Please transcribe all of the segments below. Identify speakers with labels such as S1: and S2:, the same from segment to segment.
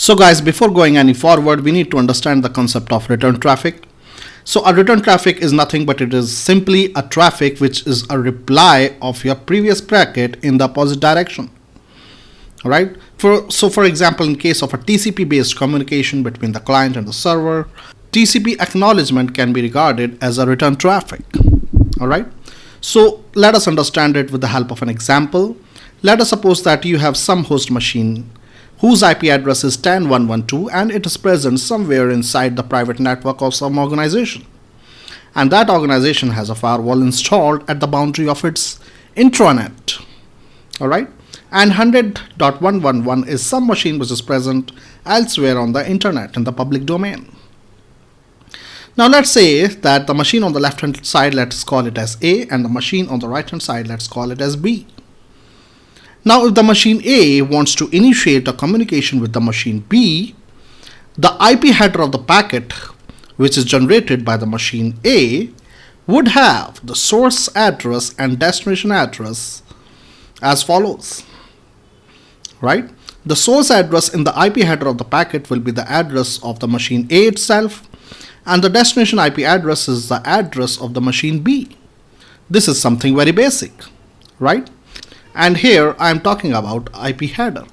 S1: So guys, before going any forward, we need to understand the concept of return traffic. So a return traffic is nothing but it is simply a traffic which is a reply of your previous packet in the opposite direction. Alright, for example, in case of a TCP based communication between the client and the server, TCP acknowledgement can be regarded as a return traffic. Alright, so let us understand it with the help of an example. Let us suppose that you have some host machine whose IP address is 10.112 and it is present somewhere inside the private network of some organization. And that organization has a firewall installed at the boundary of its intranet. Alright, and 100.111 is some machine which is present elsewhere on the internet in the public domain. Now let's say that the machine on the left hand side, let's call it as A, and the machine on the right hand side, let's call it as B. Now if the machine A wants to initiate a communication with the machine B, the IP header of the packet which is generated by the machine A would have the source address and destination address as follows. Right? The source address in the IP header of the packet will be the address of the machine A itself, and the destination IP address is the address of the machine B. This is something very basic, right? And here I am talking about IP header.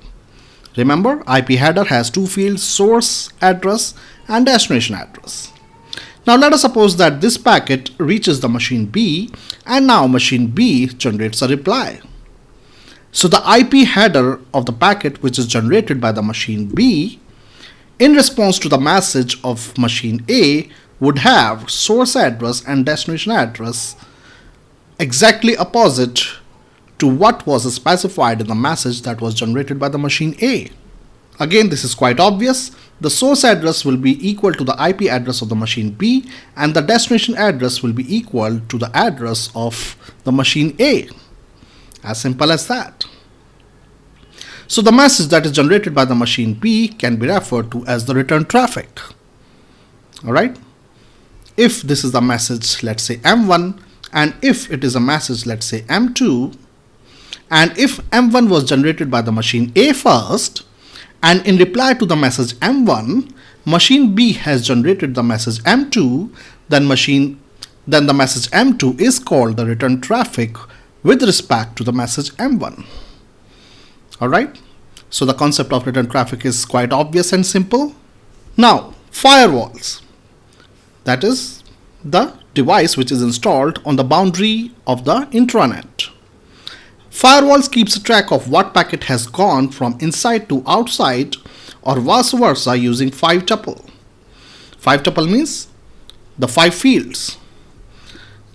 S1: Remember, IP header has two fields, source address and destination address. Now let us suppose that this packet reaches the machine B and now machine B generates a reply. So the IP header of the packet which is generated by the machine B in response to the message of machine A would have source address and destination address exactly opposite to what was specified in the message that was generated by the machine A. Again, this is quite obvious. The source address will be equal to the IP address of the machine B and the destination address will be equal to the address of the machine A. As simple as that. So the message that is generated by the machine B can be referred to as the return traffic. Alright? If this is the message, let's say M1, and if it is a message, let's say M2, and if M1 was generated by the machine A first, and in reply to the message M1, machine B has generated the message M2, then the message M2 is called the return traffic with respect to the message M1. Alright, so the concept of return traffic is quite obvious and simple. Now, firewalls, that is the device which is installed on the boundary of the intranet. Firewalls keeps track of what packet has gone from inside to outside or vice versa using 5 tuple. 5 tuple means the 5 fields.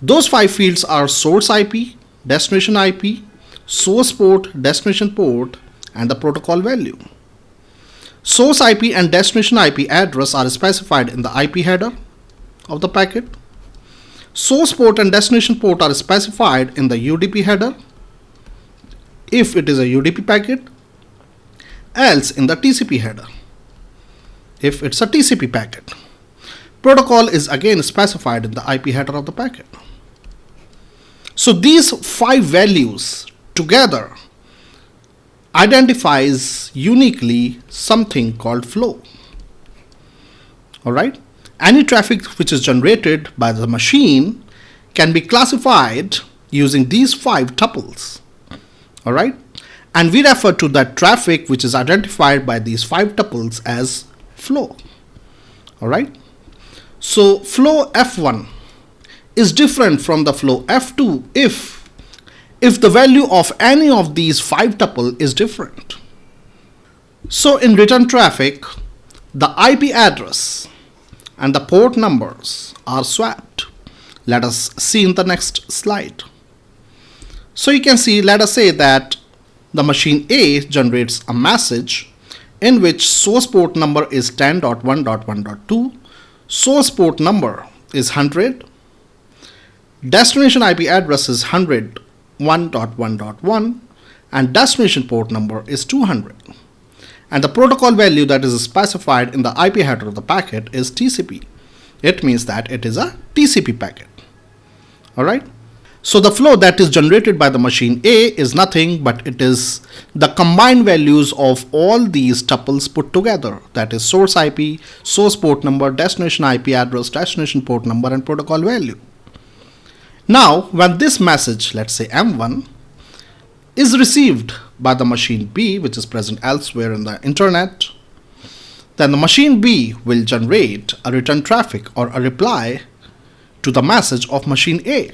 S1: Those 5 fields are source IP, destination IP, source port, destination port, and the protocol value. Source IP and destination IP address are specified in the IP header of the packet. Source port and destination port are specified in the UDP header if it is a UDP packet, else in the TCP header if it's a TCP packet. Protocol is again specified in the IP header of the packet. So these 5 values together identifies uniquely something called flow. Alright, any traffic which is generated by the machine can be classified using these 5 tuples. Alright, and we refer to that traffic which is identified by these 5 tuples as flow. Alright, so flow F1 is different from the flow F2 if the value of any of these 5 tuple is different. So in return traffic, the IP address and the port numbers are swapped. Let us see in the next slide. So you can see, let us say that the machine A generates a message in which source port number is 10.1.1.2, source port number is 100, destination IP address is 101.1.1, and destination port number is 200. And the protocol value that is specified in the IP header of the packet is TCP. It means that it is a TCP packet. Alright. So the flow that is generated by the machine A is nothing but it is the combined values of all these tuples put together. That is source IP, source port number, destination IP address, destination port number, and protocol value. Now, when this message, let's say M1, is received by the machine B, which is present elsewhere in the internet, then the machine B will generate a return traffic or a reply to the message of machine A.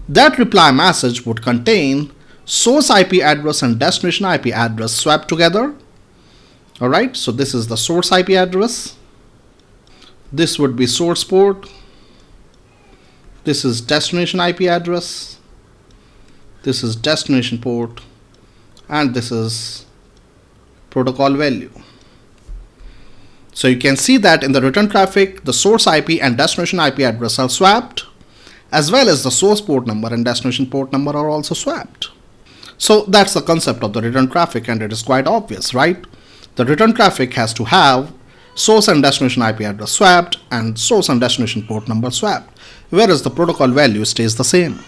S1: That reply message would contain source IP address and destination IP address swapped together. Alright, so this is the source IP address. This would be source port. This is destination IP address. This is destination port. And this is protocol value. So you can see that in the return traffic, the source IP and destination IP address are swapped, as well as the source port number and destination port number are also swapped. So that's the concept of the return traffic, and it is quite obvious, right? The return traffic has to have source and destination IP address swapped and source and destination port number swapped, whereas the protocol value stays the same.